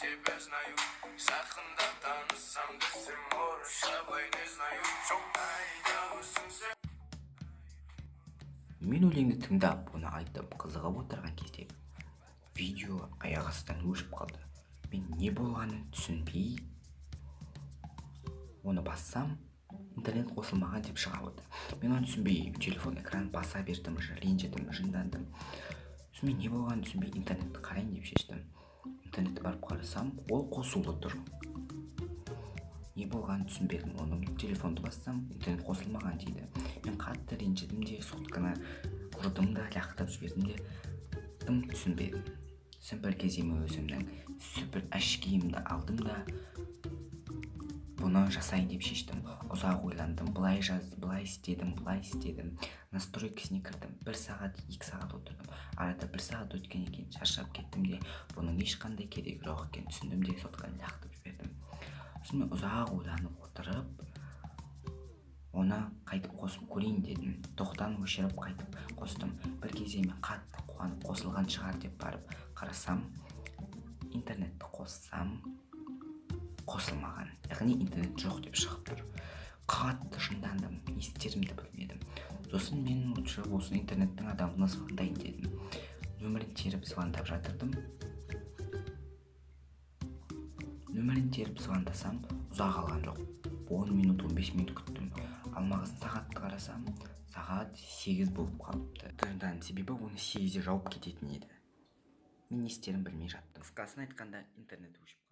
тебя знаю. Жақында танысам десем, орысша былай не знаю. Жоқ айдаусың сен. Мен өлеңді тыңдап, оны айтып қызығып отырған кезде видео аяқ астынан өшіп қалды. Мен не болғанын түсінбей оны бассам, интернет қосылмаған деп шыға отыр. Мен оны түсінбей телефон экран баса бердім, ренжідім, жындандым. Мен не болғанын түсінбей интернетті қарайын деп шештім. Интернетті барып қарасам, ол қосулы тұр. Не болғанын түсінбедім. Оны телефонды бассам, интернет қосылмаған дейді. Мен қатты ренжідім де, сотканы ұрдым да, лақтырып жібердім де, тым түсінбедім. Бір кеземе өзімнің супер әшкейімді алдым да, бұны жасайын деп шештім. Ұзақ ойландым, былай жаздым, былай істедім. Настройкасына кірдім. 1 сағат, 2 сағат отырдым. Арада 1 сағат өткен екен, шаршап кеттім де, бұның ешқандай керегі жоқ екенін түсіндім де, сотканы лақтырып жібердім. Сосын ұзақ ойланып отырып, оны қайтып қосып көрейін дедім. Тоқтан өшіріп қайтып қостым. Бір кезде мен қатты қуанып қосылған шығар деп барып қарасам, интернетті қоссам, қосылмаған. Яғни интернет жоқ деп шығып тұр. Қатты жындандым, не істерімді білмедім. Сосын мен лучше осы интернеттің адамына звондайын дедім. Нөмірін теріп звондап жатырдым. Нөмірін теріп звондасам, ұзақ алған жоқ. 10 минут, 15 минут күттім. Алмағасын сағатты қарасам, сағат 8 болып қалыпты. Жынданның себебі оны 8-де жауып кететін еді. Мен не істерін білмей жаттым. Қысқасын айтқанда, интернет өшіп